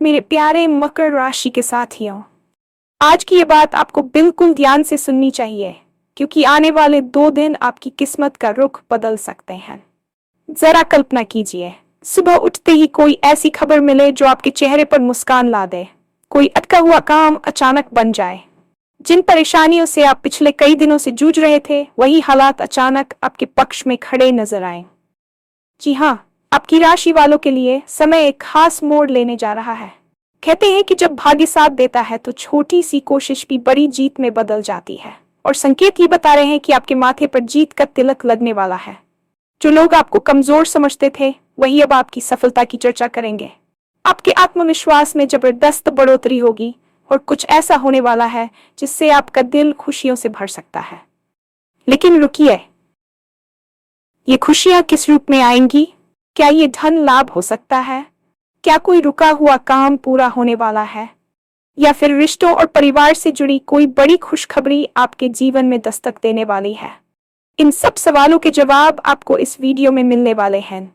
मेरे प्यारे मकर राशि के साथियों, आज की ये बात आपको बिल्कुल ध्यान से सुननी चाहिए, क्योंकि आने वाले 2 दिन आपकी किस्मत का रुख बदल सकते हैं। जरा कल्पना कीजिए, सुबह उठते ही कोई ऐसी खबर मिले जो आपके चेहरे पर मुस्कान ला दे। कोई अटका हुआ काम अचानक बन जाए। जिन परेशानियों से आप पिछले कई दिनों से जूझ रहे थे, वही हालात अचानक आपके पक्ष में खड़े नजर आए। जी हाँ, आपकी राशि वालों के लिए समय एक खास मोड़ लेने जा रहा है। कहते हैं कि जब भाग्य साथ देता है तो छोटी सी कोशिश भी बड़ी जीत में बदल जाती है, और संकेत ये बता रहे हैं कि आपके माथे पर जीत का तिलक लगने वाला है। जो लोग आपको कमजोर समझते थे, वही अब आपकी सफलता की चर्चा करेंगे। आपके आत्मविश्वास में जबरदस्त बढ़ोतरी होगी, और कुछ ऐसा होने वाला है जिससे आपका दिल खुशियों से भर सकता है। लेकिन रुकिए, ये खुशियां किस रूप में आएंगी? क्या ये धन लाभ हो सकता है? क्या कोई रुका हुआ काम पूरा होने वाला है? या फिर रिश्तों और परिवार से जुड़ी कोई बड़ी खुशखबरी आपके जीवन में दस्तक देने वाली है? इन सब सवालों के जवाब आपको इस वीडियो में मिलने वाले हैं,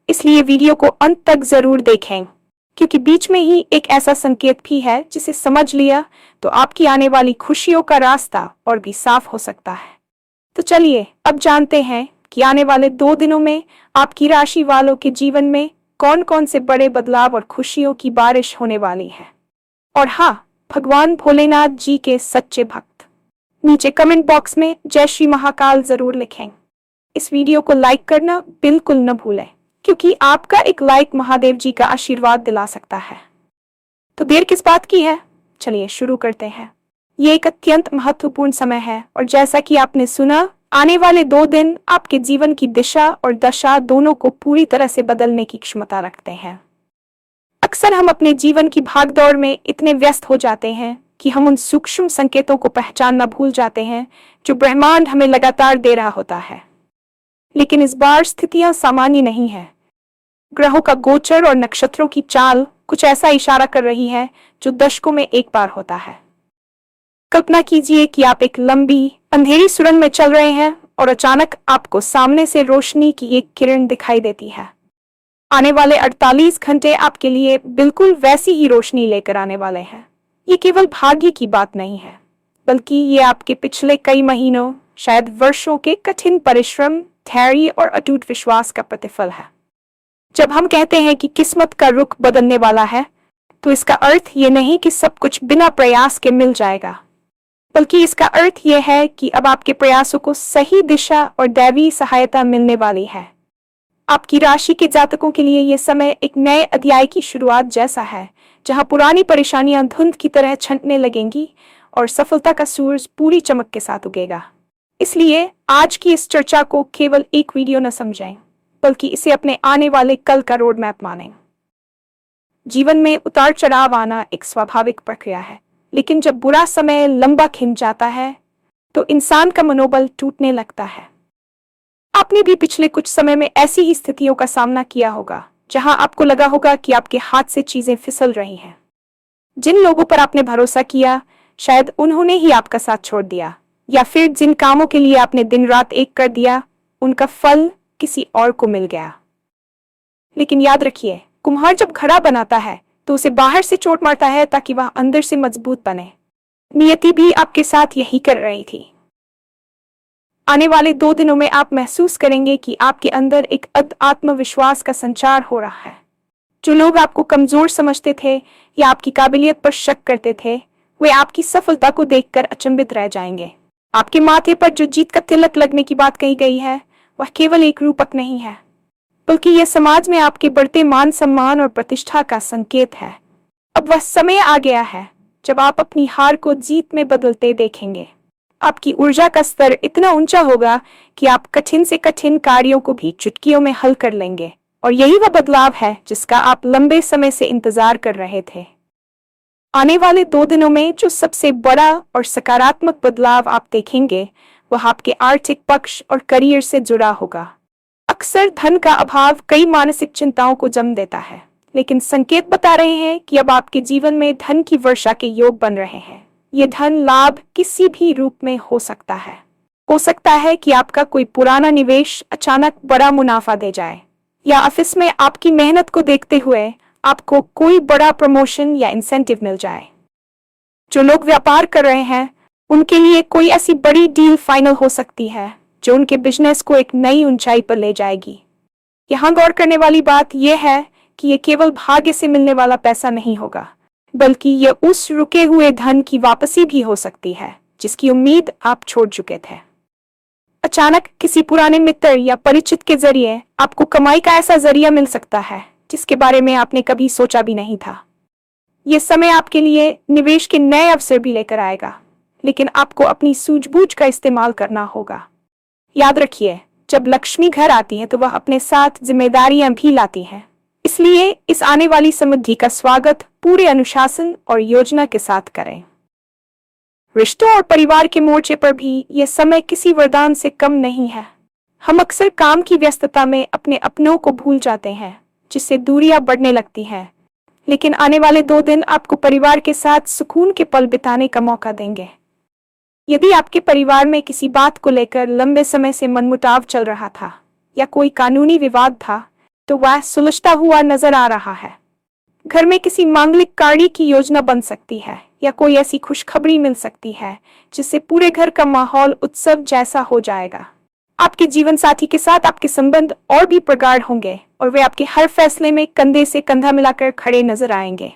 इसलिए वीडियो को अंत तक जरूर देखें, क्योंकि बीच में ही एक ऐसा संकेत भी है जिसे समझ लिया तो आपकी आने वाली खुशियों का रास्ता और भी साफ हो सकता है। तो चलिए अब जानते हैं कि आने वाले 2 दिनों में आपकी राशि वालों के जीवन में कौन कौन से बड़े बदलाव और खुशियों की बारिश होने वाली है। और हाँ, भगवान भोलेनाथ जी के सच्चे भक्त नीचे कमेंट बॉक्स में जय श्री महाकाल जरूर लिखें। इस वीडियो को लाइक करना बिल्कुल न भूलें, क्योंकि आपका एक लाइक महादेव जी का आशीर्वाद दिला सकता है। तो देर किस बात की है, चलिए शुरू करते हैं। ये एक अत्यंत महत्वपूर्ण समय है, और जैसा कि आपने सुना, आने वाले 2 दिन आपके जीवन की दिशा और दशा दोनों को पूरी तरह से बदलने की क्षमता रखते हैं। अक्सर हम अपने जीवन की भागदौड़ में इतने व्यस्त हो जाते हैं कि हम उन सूक्ष्म संकेतों को पहचानना भूल जाते हैं जो ब्रह्मांड हमें लगातार दे रहा होता है। लेकिन इस बार स्थितियां सामान्य नहीं है। ग्रहों का गोचर और नक्षत्रों की चाल कुछ ऐसा इशारा कर रही है जो दशकों में एक बार होता है। कल्पना कीजिए कि आप एक लंबी अंधेरी सुरंग में चल रहे हैं और अचानक आपको सामने से रोशनी की एक किरण दिखाई देती है। आने वाले 48 घंटे आपके लिए बिल्कुल वैसी ही रोशनी लेकर आने वाले हैं। ये केवल भाग्य की बात नहीं है, बल्कि ये आपके पिछले कई महीनों, शायद वर्षों के कठिन परिश्रम, धैर्य और अटूट विश्वास का प्रतिफल है। जब हम कहते हैं कि किस्मत का रुख बदलने वाला है, तो इसका अर्थ ये नहीं कि सब कुछ बिना प्रयास के मिल जाएगा, बल्कि इसका अर्थ यह है कि अब आपके प्रयासों को सही दिशा और दैवी सहायता मिलने वाली है। आपकी राशि के जातकों के लिए यह समय एक नए अध्याय की शुरुआत जैसा है, जहां पुरानी परेशानियां धुंध की तरह छंटने लगेंगी और सफलता का सूरज पूरी चमक के साथ उगेगा। इसलिए आज की इस चर्चा को केवल एक वीडियो न समझें, बल्कि इसे अपने आने वाले कल का रोड मैप मानें। जीवन में उतार चढ़ाव आना एक स्वाभाविक प्रक्रिया है, लेकिन जब बुरा समय लंबा खिंच जाता है तो इंसान का मनोबल टूटने लगता है। आपने भी पिछले कुछ समय में ऐसी ही स्थितियों का सामना किया होगा, जहां आपको लगा होगा कि आपके हाथ से चीजें फिसल रही हैं। जिन लोगों पर आपने भरोसा किया, शायद उन्होंने ही आपका साथ छोड़ दिया, या फिर जिन कामों के लिए आपने दिन रात एक कर दिया, उनका फल किसी और को मिल गया। लेकिन याद रखिए, कुम्हार जब घड़ा बनाता है तो उसे बाहर से चोट मारता है ताकि वह अंदर से मजबूत बने। नियति भी आपके साथ यही कर रही थी। आने वाले 2 दिनों में आप महसूस करेंगे कि आपके अंदर एक आत्मविश्वास का संचार हो रहा है। जो लोग आपको कमजोर समझते थे या आपकी काबिलियत पर शक करते थे, वे आपकी सफलता को देखकर अचंभित रह जाएंगे। आपके माथे पर जो जीत का तिलक लगने की बात कही गई है, वह केवल एक रूपक नहीं है, बल्कि यह समाज में आपके बढ़ते मान सम्मान और प्रतिष्ठा का संकेत है। अब वह समय आ गया है जब आप अपनी हार को जीत में बदलते देखेंगे। आपकी ऊर्जा का स्तर इतना ऊंचा होगा कि आप कठिन से कठिन कार्यों को भी चुटकियों में हल कर लेंगे, और यही वह बदलाव है जिसका आप लंबे समय से इंतजार कर रहे थे। आने वाले 2 दिनों में जो सबसे बड़ा और सकारात्मक बदलाव आप देखेंगे, वह आपके आर्थिक पक्ष और करियर से जुड़ा होगा। अक्सर धन का अभाव कई मानसिक चिंताओं को जन्म देता है, लेकिन संकेत बता रहे हैं कि अब आपके जीवन में धन की वर्षा के योग बन रहे हैं। ये धन लाभ किसी भी रूप में हो सकता है। हो सकता है कि आपका कोई पुराना निवेश अचानक बड़ा मुनाफा दे जाए, या ऑफिस में आपकी मेहनत को देखते हुए आपको कोई बड़ा प्रमोशन या इंसेंटिव मिल जाए। जो लोग व्यापार कर रहे हैं उनके लिए कोई ऐसी बड़ी डील फाइनल हो सकती है जो उनके बिजनेस को एक नई ऊंचाई पर ले जाएगी। यहाँ गौर करने वाली बात यह है कि यह केवल भाग्य से मिलने वाला पैसा नहीं होगा, बल्कि यह उस रुके हुए धन की वापसी भी हो सकती है जिसकी उम्मीद आप छोड़ चुके थे। अचानक किसी पुराने मित्र या परिचित के जरिए आपको कमाई का ऐसा जरिया मिल सकता है जिसके बारे में आपने कभी सोचा भी नहीं था। यह समय आपके लिए निवेश के नए अवसर भी लेकर आएगा, लेकिन आपको अपनी सूझबूझ का इस्तेमाल करना होगा। याद रखिए, जब लक्ष्मी घर आती है तो वह अपने साथ जिम्मेदारियां भी लाती है। इसलिए इस आने वाली समृद्धि का स्वागत पूरे अनुशासन और योजना के साथ करें। रिश्तों और परिवार के मोर्चे पर भी यह समय किसी वरदान से कम नहीं है। हम अक्सर काम की व्यस्तता में अपने अपनों को भूल जाते हैं, जिससे दूरियां बढ़ने लगती हैं। लेकिन आने वाले 2 दिन आपको परिवार के साथ सुकून के पल बिताने का मौका देंगे। यदि आपके परिवार में किसी बात को लेकर लंबे समय से मनमुटाव चल रहा था या कोई कानूनी विवाद था, तो वह सुलझता हुआ नजर आ रहा है। घर में किसी मांगलिक कार्य की योजना बन सकती है या कोई ऐसी खुशखबरी मिल सकती है जिससे पूरे घर का माहौल उत्सव जैसा हो जाएगा। आपके जीवन साथी के साथ आपके संबंध और भी प्रगाढ़ होंगे और वे आपके हर फैसले में कंधे से कंधा मिलाकर खड़े नजर आएंगे।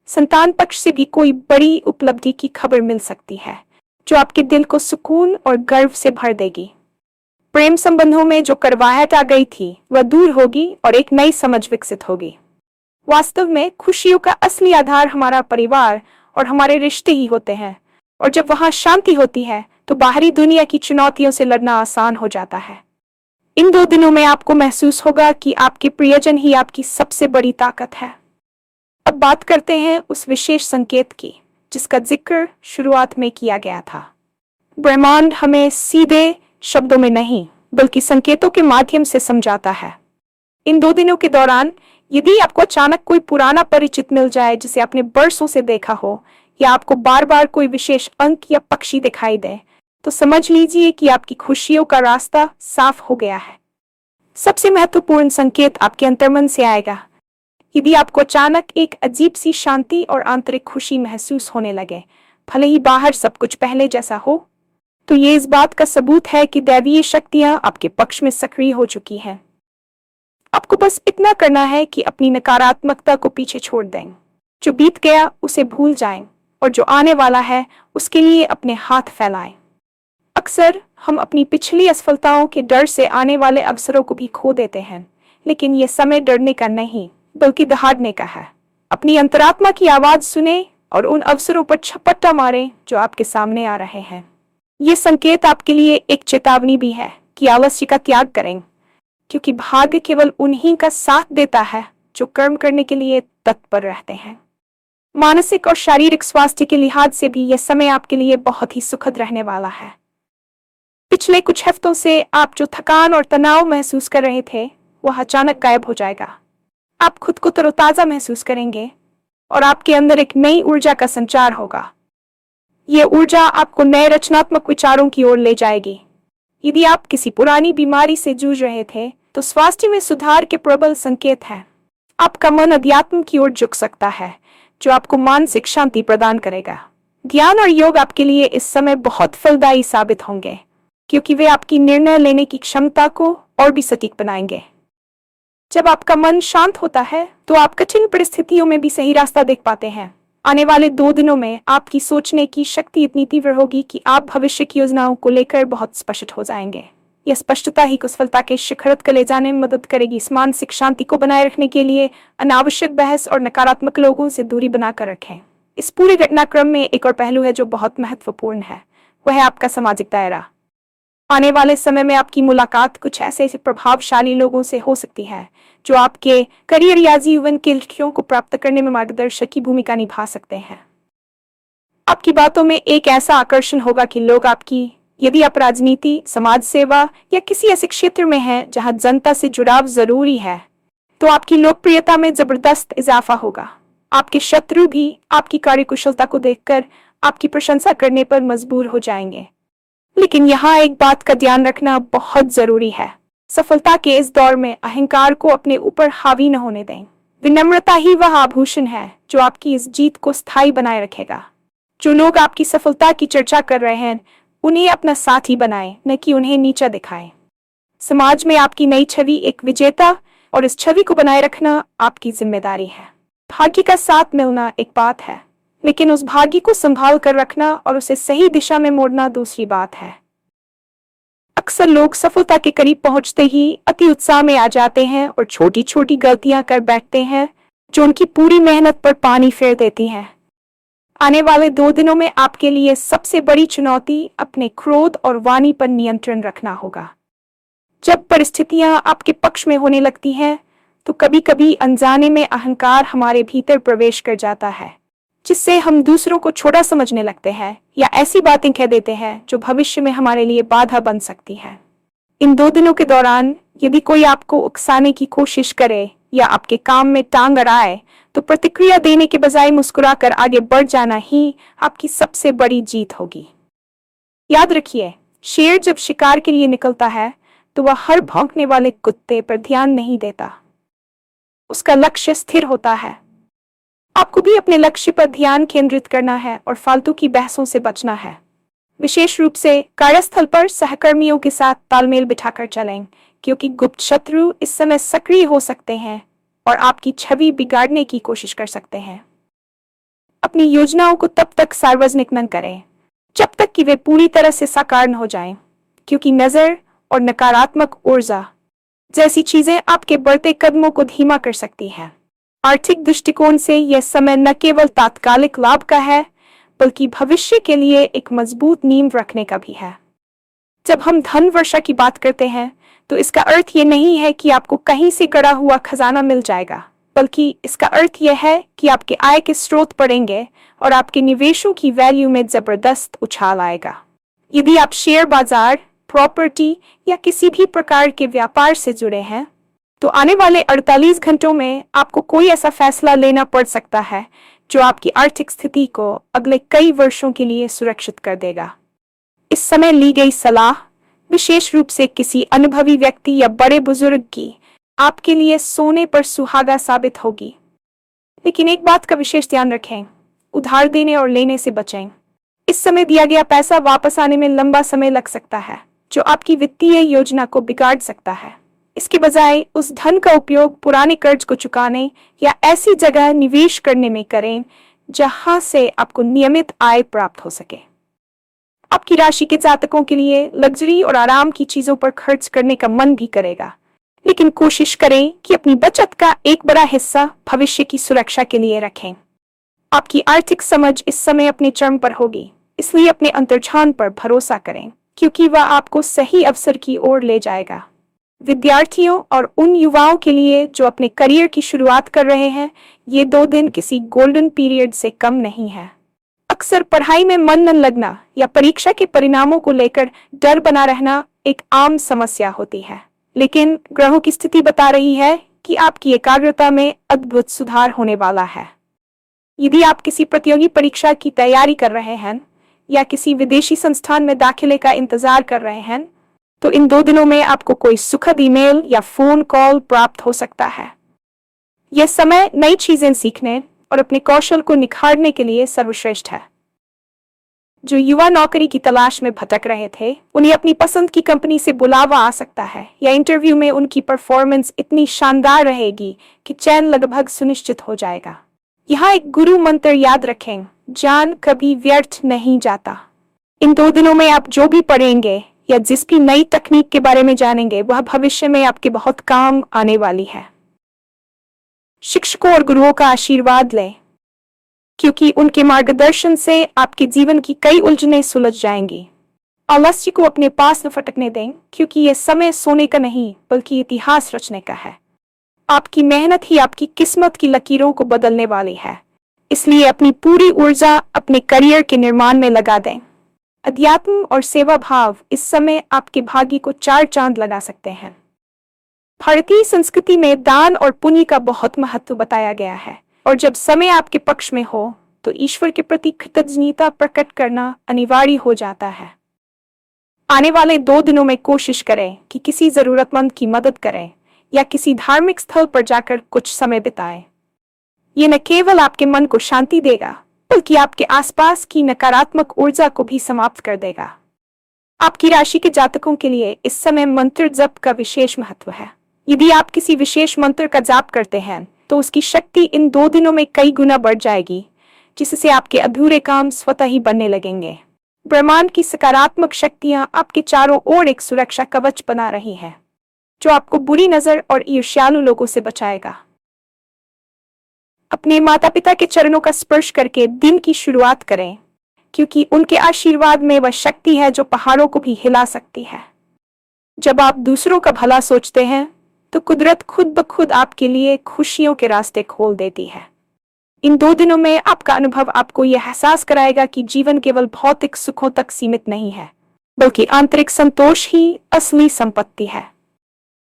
संतान पक्ष से भी कोई बड़ी उपलब्धि की खबर मिल सकती है जो आपके दिल को सुकून और गर्व से भर देगी। प्रेम संबंधों में जो कड़वाहट आ गई थी वह दूर होगी और एक नई समझ विकसित होगी। वास्तव में खुशियों का असली आधार हमारा परिवार और हमारे रिश्ते ही होते हैं, और जब वहां शांति होती है तो बाहरी दुनिया की चुनौतियों से लड़ना आसान हो जाता है। इन 2 दिनों में आपको महसूस होगा कि आपके प्रियजन ही आपकी सबसे बड़ी ताकत है। अब बात करते हैं उस विशेष संकेत की जिसका जिक्र शुरुआत में किया गया था। ब्रह्मांड हमें सीधे शब्दों में नहीं बल्कि संकेतों के माध्यम से समझाता है। इन 2 दिनों के दौरान यदि आपको अचानक कोई पुराना परिचित मिल जाए जिसे आपने बरसों से देखा हो, या आपको बार बार कोई विशेष अंक या पक्षी दिखाई दे, तो समझ लीजिए कि आपकी खुशियों का रास्ता साफ हो गया है। सबसे महत्वपूर्ण संकेत आपके अंतर्मन से आएगा। यदि आपको अचानक एक अजीब सी शांति और आंतरिक खुशी महसूस होने लगे, भले ही बाहर सब कुछ पहले जैसा हो, तो ये इस बात का सबूत है कि दैवीय शक्तियां आपके पक्ष में सक्रिय हो चुकी हैं। आपको बस इतना करना है कि अपनी नकारात्मकता को पीछे छोड़ दें। जो बीत गया उसे भूल जाएं और जो आने वाला है उसके लिए अपने हाथ फैलाएं। अक्सर हम अपनी पिछली असफलताओं के डर से आने वाले अवसरों को भी खो देते हैं, लेकिन यह समय डरने का नहीं बल्कि दहाड़ने का है। अपनी अंतरात्मा की आवाज सुने और उन अवसरों पर झपट्टा मारें जो आपके सामने आ रहे हैं। ये संकेत आपके लिए एक चेतावनी भी है कि आलस्य का त्याग करें, क्योंकि भाग्य केवल उन्हीं का साथ देता है जो कर्म करने के लिए तत्पर रहते हैं। मानसिक और शारीरिक स्वास्थ्य के लिहाज से भी यह समय आपके लिए बहुत ही सुखद रहने वाला है। पिछले कुछ हफ्तों से आप जो थकान और तनाव महसूस कर रहे थे वह अचानक गायब हो जाएगा। आप खुद को तरोताजा महसूस करेंगे और आपके अंदर एक नई ऊर्जा का संचार होगा। यह ऊर्जा आपको नए रचनात्मक विचारों की ओर ले जाएगी। यदि आप किसी पुरानी बीमारी से जूझ रहे थे तो स्वास्थ्य में सुधार के प्रबल संकेत हैं। आपका मन अध्यात्म की ओर झुक सकता है जो आपको मानसिक शांति प्रदान करेगा। ध्यान और योग आपके लिए इस समय बहुत फलदायी साबित होंगे, क्योंकि वे आपकी निर्णय लेने की क्षमता को और भी सटीक बनाएंगे। जब आपका मन शांत होता है तो आप कठिन परिस्थितियों में भी सही रास्ता देख पाते हैं। आने वाले 2 दिनों में आपकी सोचने की शक्ति इतनी तीव्र होगी कि आप भविष्य की योजनाओं को लेकर बहुत स्पष्ट हो जाएंगे। यह स्पष्टता ही सफलता के शिखर तक ले जाने में मदद करेगी। इस मानसिक शांति को बनाए रखने के लिए अनावश्यक बहस और नकारात्मक लोगों से दूरी बनाकर रखें। इस पूरे घटनाक्रम में एक और पहलू है जो बहुत महत्वपूर्ण है, वह है आपका सामाजिक दायरा। आने वाले समय में आपकी मुलाकात कुछ ऐसे प्रभावशाली लोगों से हो सकती है जो आपके करियर या जीवन के लक्ष्यों को प्राप्त करने में मार्गदर्शक की भूमिका निभा सकते हैं। आपकी बातों में एक ऐसा आकर्षण होगा कि लोग आपकी, यदि आप राजनीति, समाज सेवा या किसी ऐसे क्षेत्र में हैं जहां जनता से जुड़ाव जरूरी है, तो आपकी लोकप्रियता में जबरदस्त इजाफा होगा। आपके शत्रु भी आपकी कार्यकुशलता को देखकर आपकी प्रशंसा करने पर मजबूर हो जाएंगे। लेकिन यहाँ एक बात का ध्यान रखना बहुत जरूरी है। सफलता के इस दौर में अहंकार को अपने ऊपर हावी न होने दें। विनम्रता ही वह आभूषण है जो आपकी इस जीत को स्थायी बनाए रखेगा। जो लोग आपकी सफलता की चर्चा कर रहे हैं, उन्हें अपना साथी बनाएं, न कि उन्हें नीचा दिखाएं। समाज में आपकी नई छवि एक विजेता, और इस छवि को बनाए रखना आपकी जिम्मेदारी है। भाग्य का साथ मिलना एक बात है, लेकिन उस भाग्य को संभाल कर रखना और उसे सही दिशा में मोड़ना दूसरी बात है। अक्सर लोग सफलता के करीब पहुंचते ही अति उत्साह में आ जाते हैं और छोटी छोटी गलतियां कर बैठते हैं जो उनकी पूरी मेहनत पर पानी फेर देती हैं। आने वाले 2 दिनों में आपके लिए सबसे बड़ी चुनौती अपने क्रोध और वाणी पर नियंत्रण रखना होगा। जब परिस्थितियां आपके पक्ष में होने लगती हैं, तो कभी कभी अनजाने में अहंकार हमारे भीतर प्रवेश कर जाता है, जिससे हम दूसरों को छोटा समझने लगते हैं या ऐसी बातें कह देते हैं जो भविष्य में हमारे लिए बाधा बन सकती है। इन 2 दिनों के दौरान यदि कोई आपको उकसाने की कोशिश करे या आपके काम में टांग अड़ाए, तो प्रतिक्रिया देने के बजाय मुस्कुराकर आगे बढ़ जाना ही आपकी सबसे बड़ी जीत होगी। याद रखिए, शेर जब शिकार के लिए निकलता है तो वह हर भौंकने वाले कुत्ते पर ध्यान नहीं देता। उसका लक्ष्य स्थिर होता है। आपको भी अपने लक्ष्य पर ध्यान केंद्रित करना है और फालतू की बहसों से बचना है। विशेष रूप से कार्यस्थल पर सहकर्मियों के साथ तालमेल बिठाकर चलें, क्योंकि गुप्त शत्रु इस समय सक्रिय हो सकते हैं और आपकी छवि बिगाड़ने की कोशिश कर सकते हैं। अपनी योजनाओं को तब तक सार्वजनिक न करें जब तक कि वे पूरी तरह से साकार न हो जाएं, क्योंकि नजर और नकारात्मक ऊर्जा जैसी चीजें आपके बढ़ते कदमों को धीमा कर सकती हैं। आर्थिक दृष्टिकोण से यह समय न केवल तात्कालिक लाभ का है, बल्कि भविष्य के लिए एक मजबूत नींव रखने का भी है। जब हम धन वर्षा की बात करते हैं, तो इसका अर्थ ये नहीं है कि आपको कहीं से गड़ा हुआ खजाना मिल जाएगा, बल्कि इसका अर्थ यह है कि आपके आय के स्रोत बढ़ेंगे और आपके निवेशों की वैल्यू में जबरदस्त उछाल आएगा। यदि आप शेयर बाजार, प्रॉपर्टी या किसी भी प्रकार के व्यापार से जुड़े हैं, तो आने वाले 48 घंटों में आपको कोई ऐसा फैसला लेना पड़ सकता है जो आपकी आर्थिक स्थिति को अगले कई वर्षों के लिए सुरक्षित कर देगा। इस समय ली गई सलाह, विशेष रूप से किसी अनुभवी व्यक्ति या बड़े बुजुर्ग की, आपके लिए सोने पर सुहागा साबित होगी। लेकिन एक बात का विशेष ध्यान रखें, उधार देने और लेने से बचें। इस समय दिया गया पैसा वापस आने में लंबा समय लग सकता है, जो आपकी वित्तीय योजना को बिगाड़ सकता है। इसके बजाय उस धन का उपयोग पुराने कर्ज को चुकाने या ऐसी जगह निवेश करने में करें जहां से आपको नियमित आय प्राप्त हो सके। आपकी राशि के जातकों के लिए लग्जरी और आराम की चीजों पर खर्च करने का मन भी करेगा, लेकिन कोशिश करें कि अपनी बचत का एक बड़ा हिस्सा भविष्य की सुरक्षा के लिए रखें। आपकी आर्थिक समझ इस समय अपने चरम पर होगी, इसलिए अपने अंतर्ज्ञान पर भरोसा करें, क्योंकि वह आपको सही अवसर की ओर ले जाएगा। विद्यार्थियों और उन युवाओं के लिए जो अपने करियर की शुरुआत कर रहे हैं, ये 2 दिन किसी गोल्डन पीरियड से कम नहीं है। अक्सर पढ़ाई में मन न लगना या परीक्षा के परिणामों को लेकर डर बना रहना एक आम समस्या होती है, लेकिन ग्रहों की स्थिति बता रही है कि आपकी एकाग्रता में अद्भुत सुधार होने वाला है। यदि आप किसी प्रतियोगी परीक्षा की तैयारी कर रहे हैं या किसी विदेशी संस्थान में दाखिले का इंतजार कर रहे हैं, तो इन 2 दिनों में आपको कोई सुखद ईमेल या फोन कॉल प्राप्त हो सकता है। यह समय नई चीजें सीखने और अपने कौशल को निखारने के लिए सर्वश्रेष्ठ है। जो युवा नौकरी की तलाश में भटक रहे थे, उन्हें अपनी पसंद की कंपनी से बुलावा आ सकता है, या इंटरव्यू में उनकी परफॉर्मेंस इतनी शानदार रहेगी कि चयन लगभग सुनिश्चित हो जाएगा। यहाँ एक गुरु मंत्र याद रखें, ज्ञान कभी व्यर्थ नहीं जाता। इन 2 दिनों में आप जो भी पढ़ेंगे या जिस भी नई तकनीक के बारे में जानेंगे, वह भविष्य में आपके बहुत काम आने वाली है। शिक्षकों और गुरुओं का आशीर्वाद लें, क्योंकि उनके मार्गदर्शन से आपके जीवन की कई उलझनें सुलझ जाएंगी। आलस्य को अपने पास न फटकने दें, क्योंकि यह समय सोने का नहीं बल्कि इतिहास रचने का है। आपकी मेहनत ही आपकी किस्मत की लकीरों को बदलने वाली है, इसलिए अपनी पूरी ऊर्जा अपने करियर के निर्माण में लगा दें। अध्यात्म और सेवा भाव इस समय आपके भाग्य को 4 चांद लगा सकते हैं। भारतीय संस्कृति में दान और पुण्य का बहुत महत्व बताया गया है, और जब समय आपके पक्ष में हो तो ईश्वर के प्रति कृतज्ञता प्रकट करना अनिवार्य हो जाता है। आने वाले 2 दिनों में कोशिश करें कि किसी जरूरतमंद की मदद करें या किसी धार्मिक स्थल पर जाकर कुछ समय बिताएं। ये न केवल आपके मन को शांति देगा, बल्कि आपके आसपास की नकारात्मक ऊर्जा को भी समाप्त कर देगा। आपकी राशि के जातकों के लिए इस समय मंत्र जप का विशेष महत्व है। यदि आप किसी विशेष मंत्र का जाप करते हैं तो उसकी शक्ति इन 2 दिनों में कई गुना बढ़ जाएगी, जिससे आपके अधूरे काम स्वतः ही बनने लगेंगे। ब्रह्मांड की सकारात्मक शक्तियां आपके चारों ओर एक सुरक्षा कवच बना रही है, जो आपको बुरी नजर और ईर्ष्यालु लोगों से बचाएगा। अपने माता पिता के चरणों का स्पर्श करके दिन की शुरुआत करें, क्योंकि उनके आशीर्वाद में वह शक्ति है जो पहाड़ों को भी हिला सकती है। जब आप दूसरों का भला सोचते हैं तो कुदरत खुद ब खुद आपके लिए खुशियों के रास्ते खोल देती है। इन 2 दिनों में आपका अनुभव आपको यह एहसास कराएगा कि जीवन केवल भौतिक सुखों तक सीमित नहीं है, बल्कि आंतरिक संतोष ही असली संपत्ति है।